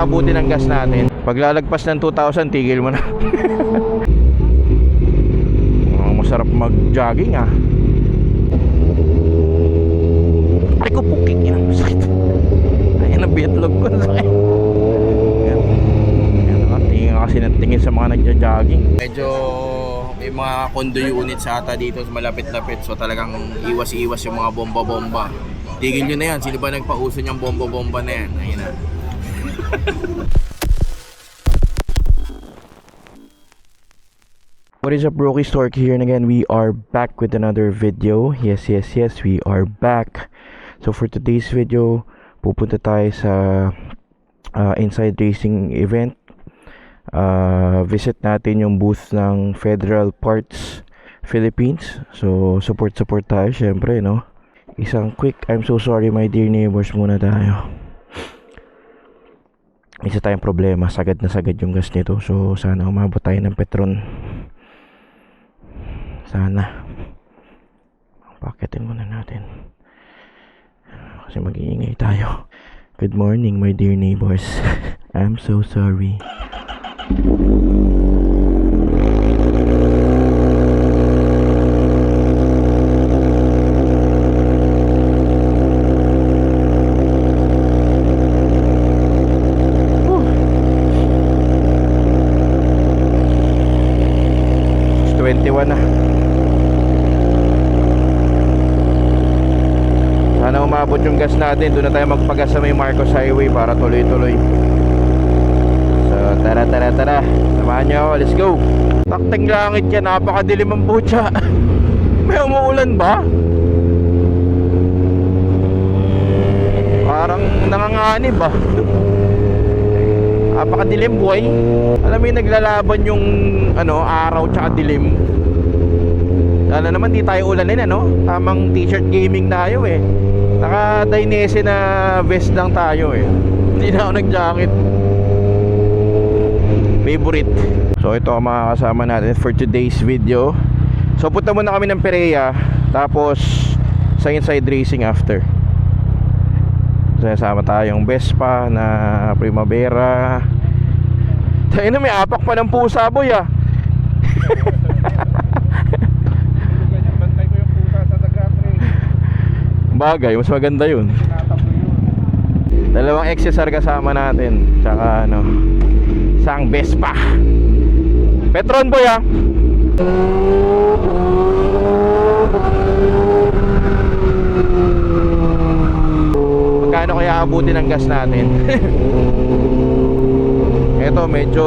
kaya aabutin ang gas natin. Paglalagpas ng 2,000, tigil mo na. Masarap mag-jogging ah. Ay ko pukik, yan ang sakit. Ayan ang bitlog ko, sakit. Tingin kasi ng tingin sa mga nagja-jogging. Medyo may mga condo units ata dito malapit-lapit. So talagang iwas-iwas yung mga bomba-bomba. Tigil nyo na yan. Sino ba nagpauso niyang bomba-bomba na yan? Ayun na. What is up, Brokey Stork here, and again we are back with another video. Yes, we are back. So for today's video, pupunta tayo sa Inside Racing event. Visit natin yung booth ng Federal Parts Philippines. So support tayo syempre, no? Isang quick I'm so sorry my dear neighbors muna tayo. Isa tayong problema, sagad na sagad yung gas nito. So sana umabot tayo ng Petron. Sana. Paketin muna natin kasi mag-iingay tayo. Good morning my dear neighbors. I'm so sorry. It's 21 na. Sana umabot yung gas natin. Doon na tayo magpagas sa may Marcos Highway para tuloy-tuloy. So tara. Samahan nyo ako, let's go. Takting langit yan, napakadilim ang butya. May umuulan ba? Parang nanganganib ba? Napakadilim boy. Alam mo yung naglalaban yung araw tsaka dilim. Lalo naman di tayo ulanin, tamang t-shirt gaming tayo eh. Naka Dainese na vest lang tayo eh. Hindi na ako nag-jacket. Favorite. So ito ang mga kasama natin for today's video. So punta muna kami ng Perea, tapos sa Inside Racing after. So kasama tayong Vespa na Primavera. Tayo na, may apak pa ng pusa boy ah. Bagay, mas maganda yun. Dalawang XSR kasama natin. Tsaka isang Vespa. Petron boy ah. Magkano kaya abutin ang gas natin? Ito medyo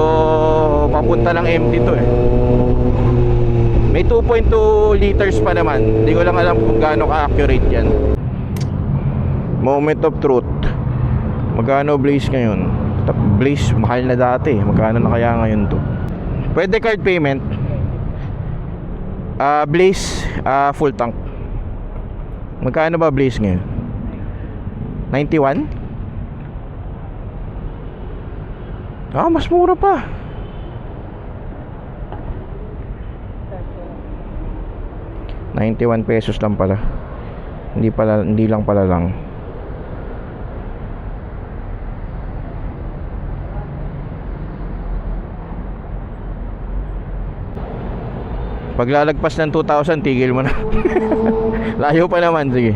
papunta ng empty to eh. May 2.2 liters pa naman. Hindi ko lang alam kung gaano ka-accurate yan. Moment of truth. Magkano Blaze ngayon? Blaze mahal na dati. Magkano na kaya ngayon to? Pwede card payment. Blaze full tank. Magkano ba Blaze ngayon? 91? Mas mura pa. ₱91 lang pala. Hindi lang pala lang. Paglalagpas ng 2,000, tigil mo na. Layo pa naman, sige.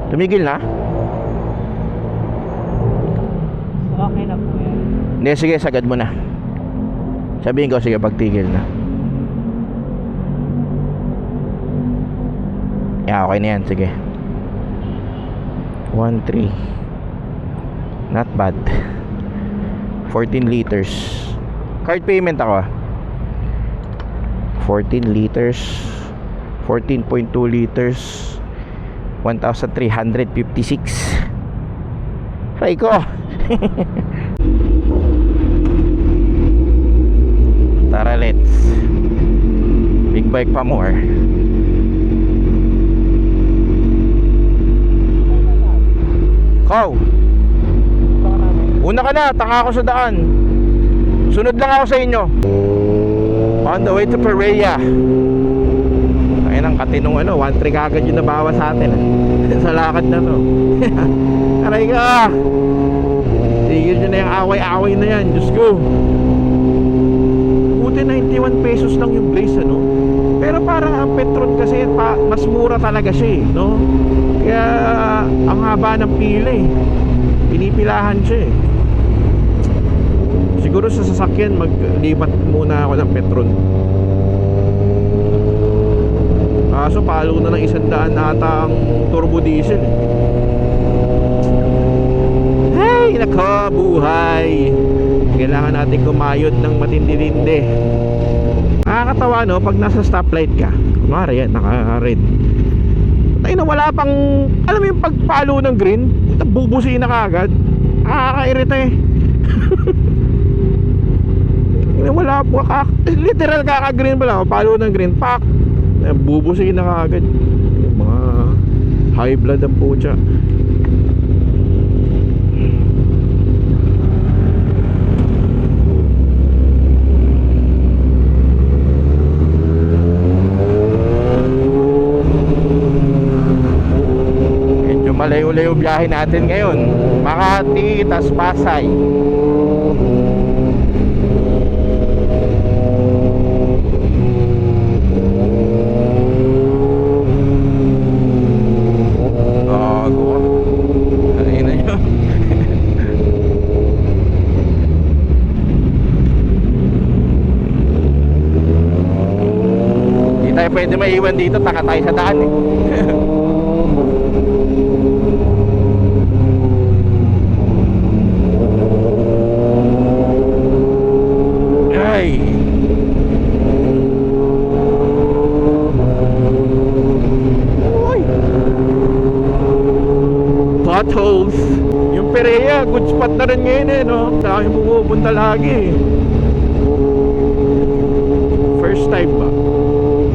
Tumigil na? Okay na po yan. Hindi, sige, sagad mo na. Sabihin ko, sige, pagtigil na. Yeah, okay na yan, sige. 1.3. Not bad. 14 liters. Card payment ako 14 liters 14.2 liters 1,356. Try ko. Tara, let's. Big bike pa more. Kow, una ka na, tanga ako sa daan. Sunod lang ako sa inyo. On the way to Perea. Ayun Tayo ng katinong 1-3 kagad yung nabawas sa atin sa lakad na to. Aray ka! Tigil nyo na yung away-away na yan. Diyos ko. Buti 91 pesos lang yung Blaze, pero parang ang Petron kasi mas mura talaga siya, no? Kaya ang haba ng pila pinipilahan siya Siguro sa sasakyan maglipat muna ako ng Petron. Kaso palo na ng 100 ata ang turbo diesel Hey, nako, buhay. Kailangan natin kumayod ng matindi-tindi. Nakakatawa pag nasa stoplight ka. Kunwari yan, naka-red. Tayo na wala pang, alam mo yung pagpalo ng green, bubusin na kagad. Nakakairita Wala po, literal kaka-green pala, palo ng green, pak, bubusin na kagad. Mga high blood ang putya. Malayo-layo biyahe natin ngayon. Makati, tas Pasay. Gago. Ayun na yun. Hindi tayo pwede maiwan dito. Taka tayo sa daan potholes. Yung Perea, good spot na rin ngayon Sa akin pupunta lagi First time ba?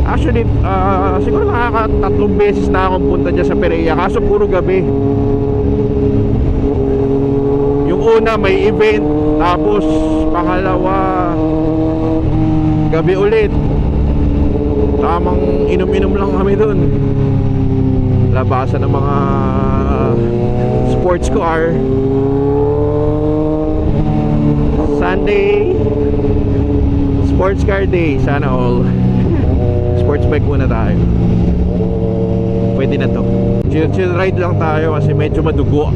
Actually, siguro nakaka-3 beses na akong punta dyan sa Perea. Kaso puro gabi. Yung una may event, tapos pangalawa gabi ulit. Tamang inom-inom lang kami dun. Labasan ng mga sports car. Sunday sports car day, sana all. Sports bike muna tayo. Pwede na to. Chill ride lang tayo kasi medyo madugo.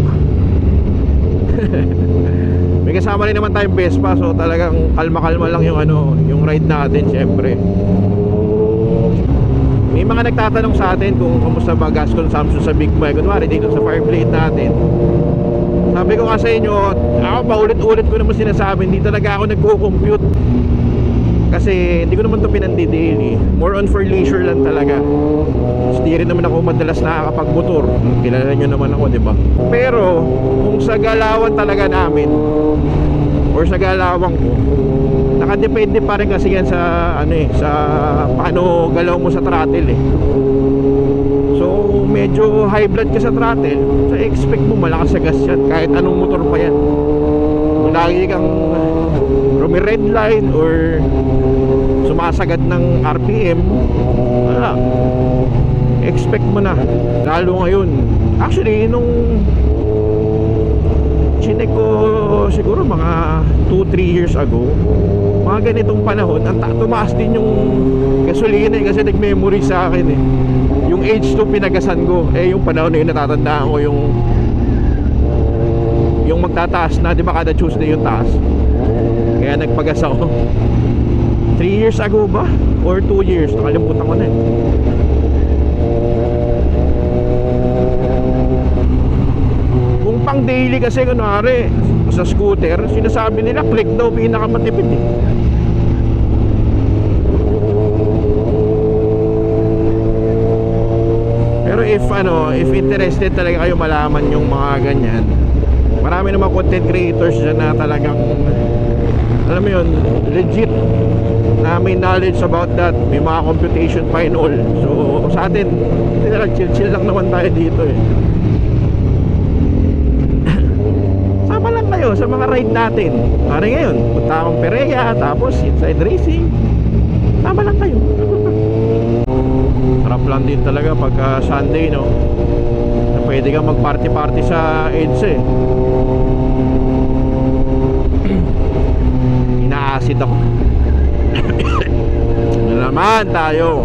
May kasama rin naman tayong Vespa, so talagang kalma-kalma lang yung yung ride natin, syempre. May mga nagtatanong sa atin kung kamusta ba gas consumption sa Big Bike. Kunwari dito sa Fireblade natin. Sabi ko nga sa inyo, ako paulit-ulit ko naman sinasabi, hindi talaga ako nagko-compute. Kasi hindi ko naman ito pinandi-daily. More on for leisure lang talaga. Hindi rin naman ako madalas nakakapag-motor. Kilala nyo naman ako, diba? Pero kung sa galawan talaga namin, or sa galawang ko, nakadepende pa rin kasi yan sa sa paano galaw mo sa throttle So medyo high blood ka sa throttle, so expect mo malakas sa gas yan kahit anong motor pa yan. Kung lagi kang red line or sumasagad ng RPM, wala, expect mo na. Lalo ngayon, actually nung chinek ko siguro mga 2-3 years ago, mga ganitong panahon, tumaas din yung gasolina kasi nag-memory sa akin yung H2 pinagasan ko, yung panahon na yun natatandaan ko yung magtataas na, di ba kada Tuesday yung taas, kaya nagpagas ako 3 years ago ba? Or 2 years, nakalimutan ko na Kung pang daily kasi kunwari sa scooter, sinasabi nila click daw pinakamatipid Pero if interested talaga kayo malaman yung mga ganyan, marami naman content creators dyan na talagang, alam mo yun, legit na may knowledge about that. May mga computation pa and all. So sa atin, chill lang naman tayo dito Sama lang kayo sa mga ride natin. Pare ngayon, punta akong Perea, tapos inside racing. Sama lang kayo. Sarap Kailangan din talaga pagka Sunday, no, na pwede kang mag-party-party sa EDSA eh. Inaasid ako. Na naman tayo.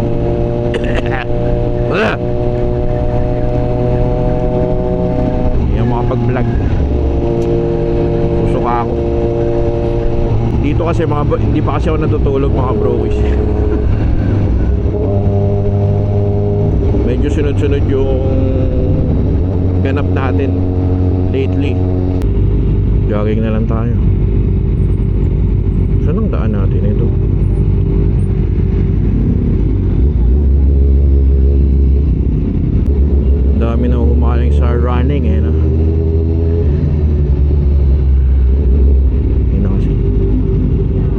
Hindi ako makapag-vlog. Puso ka ako. Dito kasi hindi pa kasi ako natutulog mga brois. Medyo sunod-sunod yung ganap natin lately. Jogging na lang tayo. Saan ang daan natin ito? Dami na humaling sa running eh, no? Yun na kasi.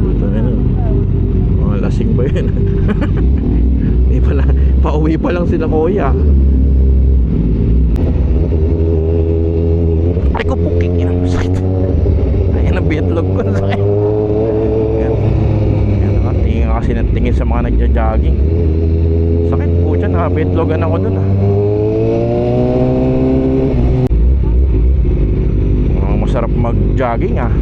Ito na yun. Mga lasing ba yun? Hindi pala, pauwi pa lang sila kuya. Ay ko puking, yan ang sakit. Ayan ang bitlog ko, sakit. Yan. Yan, nakatingin kasi ng tingin sa mga nagja-jogging. Sakit po dyan, nakabitlogan ako dun ah. Masarap mag-jogging ah.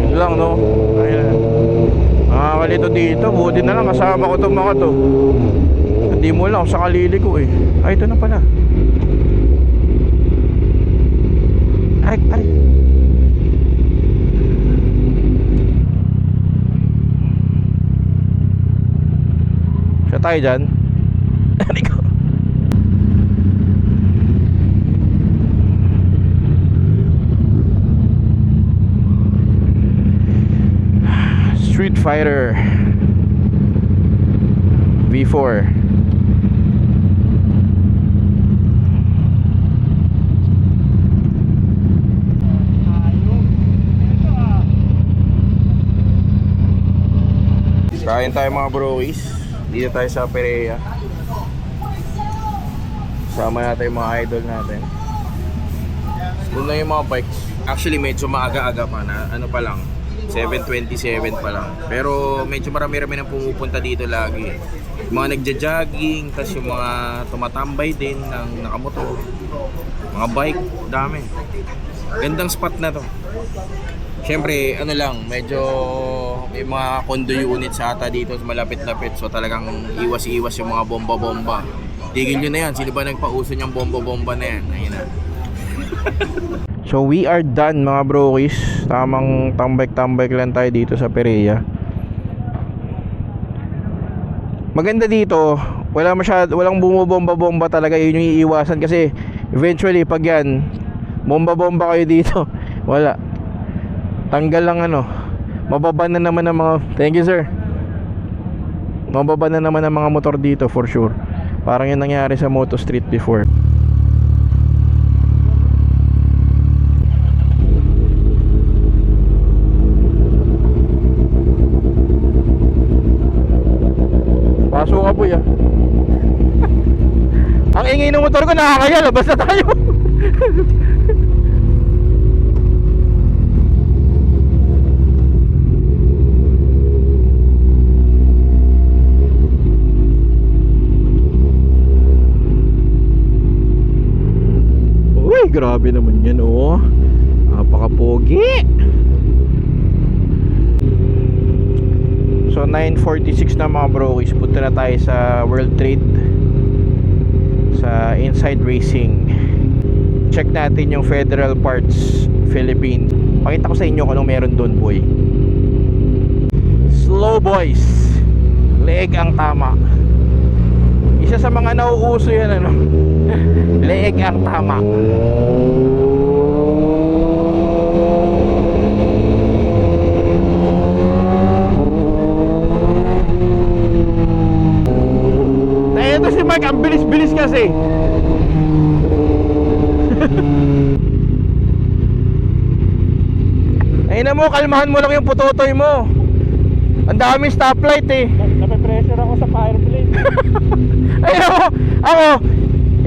Yun lang no. Ayun. Nakakalito dito. Buti na lang kasama ko itong mga to. Hindi mo lang sa kalili ko eh. Ay ito na pala. Ay. Siya tayo dyan. Street Fighter V4. Kain tayo mga brois. Dito tayo sa Perea. Sama natin yung mga idol natin. Doon na yung mga bikes. Actually medyo maaga-aga pa na. Ano pa lang 7:27 pa lang. Pero medyo marami-rami nang pumupunta dito lagi. Yung mga nagja-jogging, tas yung mga tumatambay din ng nakamotor. Mga bike, dami. Gandang spot na to. Siyempre, ano lang, medyo may mga condo units ata dito malapit-lapit. So talagang iwas-iwas yung mga bomba-bomba. Tigil nyo na yan. Sino ba nagpauso niyang bomba-bomba na yan? Ayun na. So we are done mga brokies. Tamang tambay-tambay lang tayo dito sa Perea. Maganda dito, walang bumobomba-bomba talaga. Yun yung iiwasan kasi eventually pag yan bomba-bomba kayo dito, wala. Tanggal lang ano. Mababa na naman ang mga... Thank you sir. Mababa na naman ang mga motor dito for sure. Parang yung nangyari sa Moto Street before. Pasok ka po ya. Ang ingay ng motor ko nakakaya. Labas na tayo. Uy, grabe naman yan oh. Napaka-pogi. So 9:46 na mga brokies. Punta na tayo sa World Trade, sa Inside Racing. Check natin yung Federal Parts Philippines. Pakita ko sa inyo kung anong meron doon boy. Slow boys, leeg ang tama. Isa sa mga nauuso yan ano. Leeg ang tama. Ito si Mark, ang bilis-bilis kasi. Ayun na mo, kalmahan mo lang yung putotoy mo. Ang daming stoplight eh. pressure ako sa fireblade. Ay ako,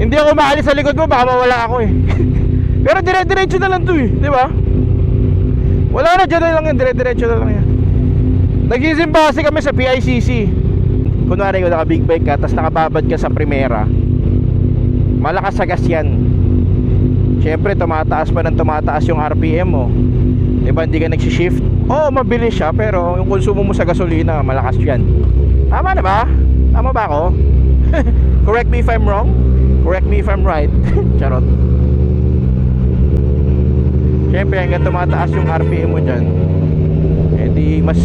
hindi ako maalis sa likod mo, baka mawala ako eh. Pero dire-diretso na lang to eh, di ba? Wala na, dyan na lang yan, dire-diretso na lang yan. Nagsisimba kasi kami sa PICC. Kunwari kung naka big bike ka, tapos nakababad ka sa primera, malakas sa gas yan. Siyempre tumataas pa ng tumataas yung RPM mo, diba? Hindi ka nagsishift. Oo, mabilis siya, pero yung konsumo mo sa gasolina malakas yan. Tama na ba? Tama ba ako? Correct me if I'm wrong, correct me if I'm right. Charot. Siyempre hanggang tumataas yung RPM mo dyan, edi mas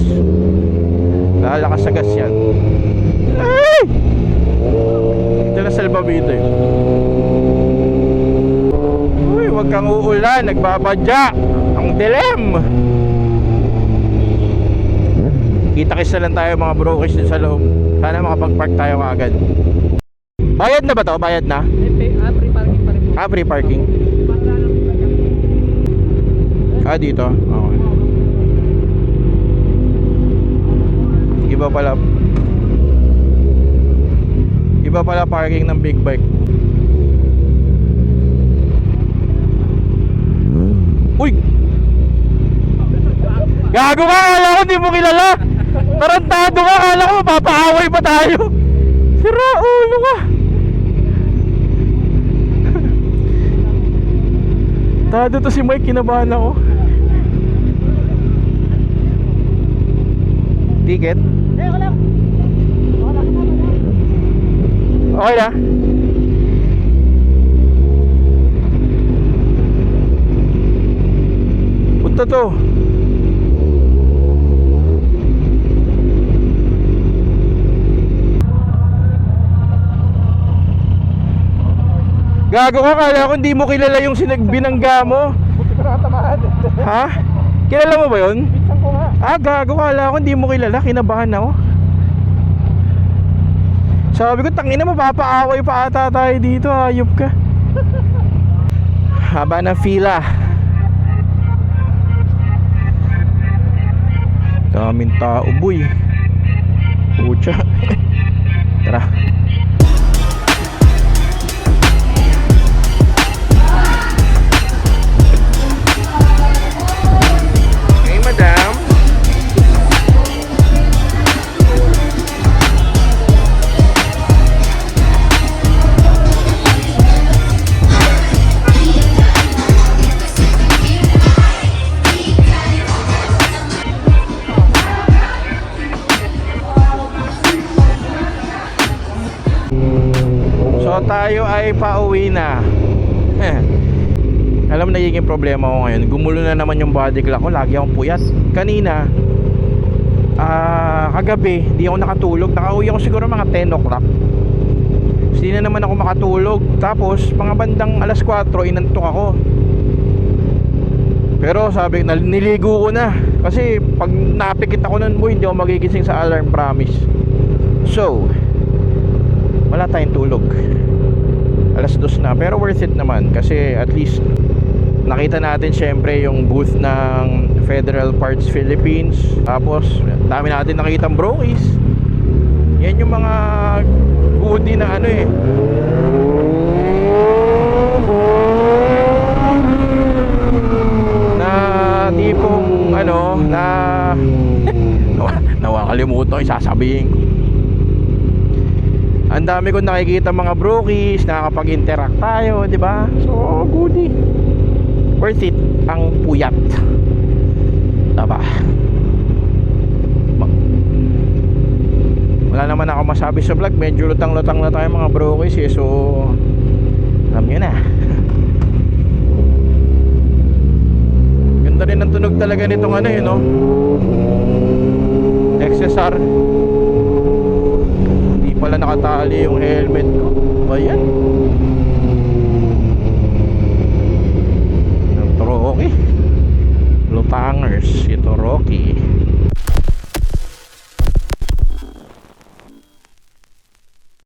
lalakas sa gas yan. Ay! Ito na salbabito eh. Uy, wag kang uulan, nagbabadya. Ang dilim. Kita-kisa lang tayo mga brokers din sa loob. Sana makapag-park tayo agad. Bayad na ba to? Bayad na? Free parking pa rin. Free parking. Dito. Okay. Iba pala parking ng big bike. Uy! Gago ka! Akala ko hindi mo kilala! Tarantado ka! Akala ko mapapaaway pa tayo! Sira ulo ka! Tado to si Mike, kinabahan ako. Ticket? Okay na. Punta to. Gago ka, kala ko hindi mo kilala yung binangga mo. Buti ko nakatamaan. Ha? Kilala mo ba yun? Pinsan ko nga. Gago ka, kala ko hindi mo kilala. Kinabahan ako. Sabi ko, tangina, mapapaaway pa ata tayo dito. Hayop ka. Haba ng fila. Daming tao, boy. Pucha. Tara. Hey, madam. So tayo ay pauwi na. Alam mo, nagiging problema ko ngayon. Gumulo na naman yung body clock ko. Lagi akong puyat. Kanina kagabi di ako nakatulog. Nakauwi ako siguro mga 10 o'clock. Hindi na naman ako makatulog. Tapos mga bandang alas 4 inantok ako. Pero sabi, niligo ko na. Kasi pag napikit ako nun, hindi ako magigising sa alarm, promise. So wala tayong tulog. Alas 2 na, pero worth it naman. Kasi at least nakita natin syempre yung booth ng Federal Parts Philippines. Tapos dami natin nakitang brokies. Yan yung mga goodie na ano eh, na tipong ano na nawakalimutan yung sasabihin ko. Ang dami kong nakikita mga brokies, nakakapag-interact tayo, di ba? So, goodie. Worth it ang puyat. Diba? Wala naman ako masabi sa vlog. Medyo lutang-lutang na tayo mga brokies eh. So, alam nyo na. Ganda rin ang tunog talaga nitong ano eh, no? XSR. Pala nakatali yung helmet ko. Ayan.